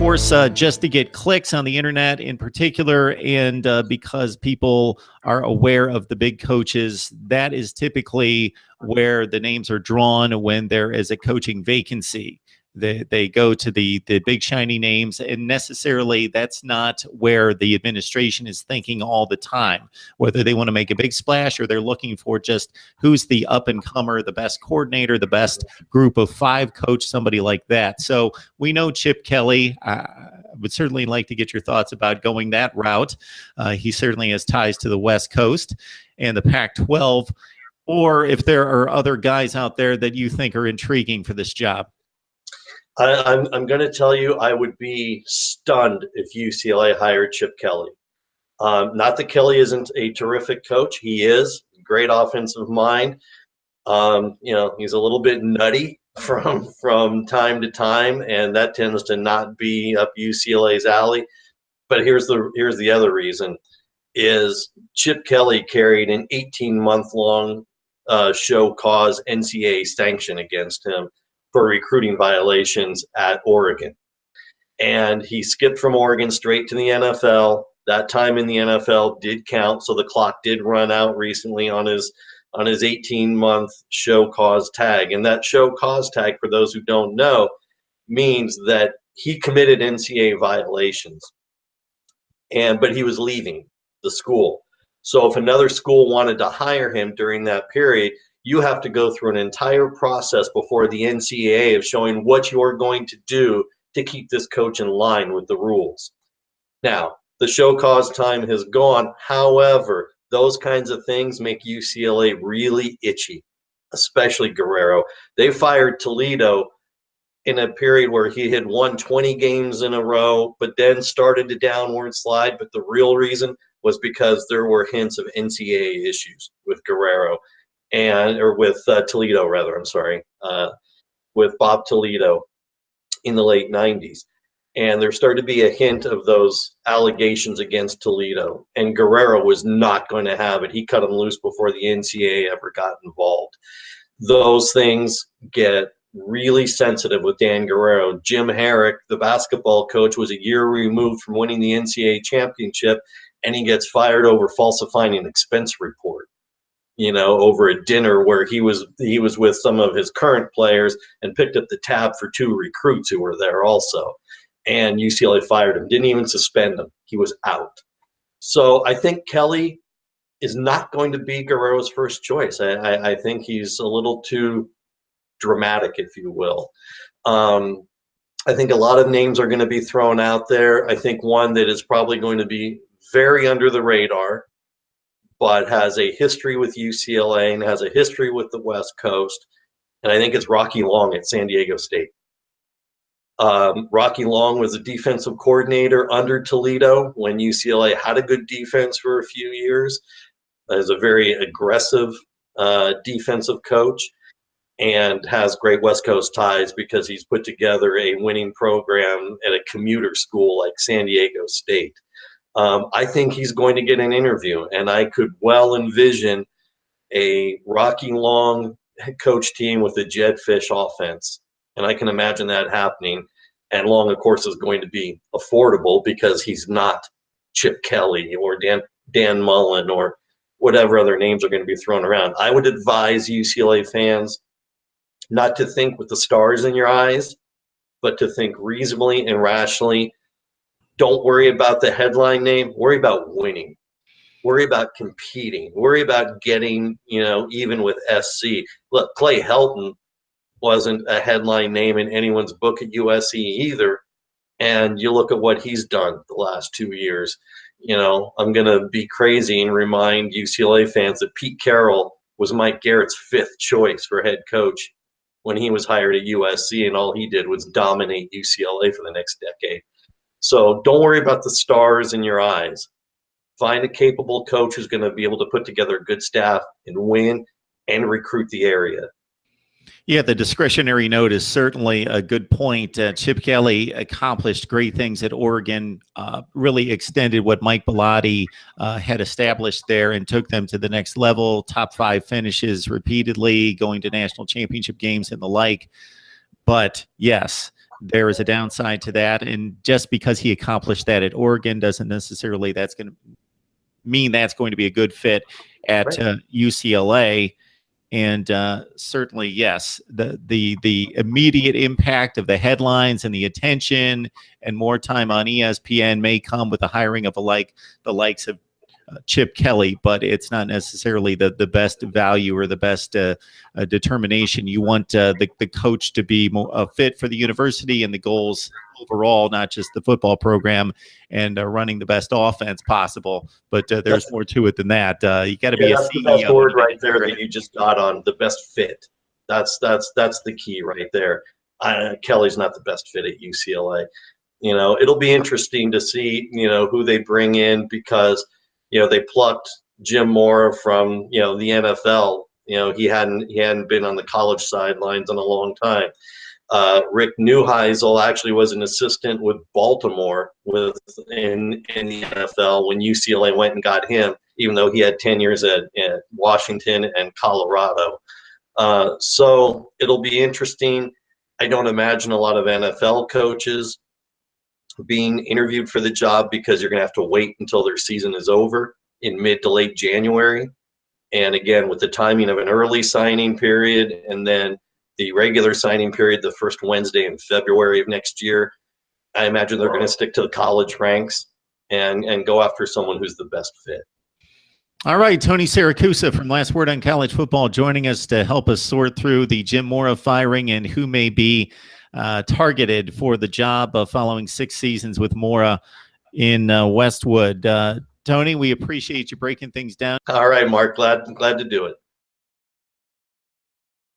course, just to get clicks on the internet in particular, and because people are aware of the big coaches, that is typically where the names are drawn when there is a coaching vacancy. They go to the big shiny names, and necessarily that's not where the administration is thinking all the time, whether they want to make a big splash or they're looking for just who's the up-and-comer, the best coordinator, the best group of five coach, somebody like that. So we know Chip Kelly. I would certainly like to get your thoughts about going that route. He certainly has ties to the West Coast and the Pac-12, or if there are other guys out there that you think are intriguing for this job. I'm going to tell you, I would be stunned if UCLA hired Chip Kelly. Not that Kelly isn't a terrific coach. He is. Great offensive mind. He's a little bit nutty from time to time, and that tends to not be up UCLA's alley. But here's the other reason, is Chip Kelly carried an 18-month-long show cause NCAA sanction against him for recruiting violations at Oregon. And he skipped from Oregon straight to the NFL. That time in the NFL did count, so the clock did run out recently on his 18-month show cause tag. And that show cause tag, for those who don't know, means that he committed NCAA violations. But he was leaving the school. So if another school wanted to hire him during that period, you have to go through an entire process before the NCAA of showing what you're going to do to keep this coach in line with the rules. Now, the show cause time has gone. However, those kinds of things make UCLA really itchy, especially Guerrero. They fired Toledo in a period where he had won 20 games in a row, but then started to downward slide. But the real reason was because there were hints of NCAA issues with Guerrero. With Toledo, rather, I'm sorry, with Bob Toledo in the late 90s. And there started to be a hint of those allegations against Toledo. And Guerrero was not going to have it. He cut him loose before the NCAA ever got involved. Those things get really sensitive with Dan Guerrero. Jim Herrick, the basketball coach, was a year removed from winning the NCAA championship, and he gets fired over falsifying an expense report. Over a dinner where he was with some of his current players and picked up the tab for two recruits who were there also. And UCLA fired him, didn't even suspend him. He was out. So I think Kelly is not going to be Guerrero's first choice. I think he's a little too dramatic, if you will. I think a lot of names are going to be thrown out there. I think one that is probably going to be very under the radar, but has a history with UCLA and has a history with the West Coast. And I think it's Rocky Long at San Diego State. Rocky Long was a defensive coordinator under Toledo when UCLA had a good defense for a few years. Is a very aggressive defensive coach and has great West Coast ties because he's put together a winning program at a commuter school like San Diego State. I think he's going to get an interview, and I could well envision a Rocky Long coach team with a Jed Fish offense, and I can imagine that happening. And Long, of course, is going to be affordable because he's not Chip Kelly or Dan Mullen or whatever other names are going to be thrown around. I would advise UCLA fans not to think with the stars in your eyes, but to think reasonably and rationally. Don't worry about the headline name. Worry about winning. Worry about competing. Worry about getting, even with SC. Look, Clay Helton wasn't a headline name in anyone's book at USC either. And you look at what he's done the last 2 years. I'm going to be crazy and remind UCLA fans that Pete Carroll was Mike Garrett's fifth choice for head coach when he was hired at USC, and all he did was dominate UCLA for the next decade. So don't worry about the stars in your eyes. Find a capable coach who's going to be able to put together a good staff and win and recruit the area. Yeah, the discretionary note is certainly a good point. Chip Kelly accomplished great things at Oregon, really extended what Mike Bellotti had established there and took them to the next level, top 5 finishes repeatedly, going to national championship games and the like. But yes, there is a downside to that. And just because he accomplished that at Oregon doesn't necessarily mean that's going to be a good fit at UCLA. And certainly, yes, the immediate impact of the headlines and the attention and more time on ESPN may come with the hiring of the likes of Chip Kelly, but it's not necessarily the best value or the best determination. You want the coach to be more fit for the university and the goals overall, not just the football program and running the best offense possible. But there's more to it than that. You got to be a that's CEO. The best word right there that you just got on, the best fit. That's the key right there. Kelly's not the best fit at UCLA. It'll be interesting to see who they bring in, because they plucked Jim Mora from the NFL. He hadn't been on the college sidelines in a long time. Rick Neuheisel actually was an assistant with Baltimore in the NFL when UCLA went and got him, even though he had 10 years at Washington and Colorado. So it'll be interesting. I don't imagine a lot of NFL coaches being interviewed for the job, because you're going to have to wait until their season is over in mid to late January. And again, with the timing of an early signing period and then the regular signing period the first Wednesday in February of next year, I imagine they're going to stick to the college ranks and go after someone who's the best fit. All right, Tony Siracusa from Last Word on College Football joining us to help us sort through the Jim Mora firing and who may be targeted for the job of following 6 seasons with Mora in Westwood. Tony, we appreciate you breaking things down. All right, Mark, glad to do it.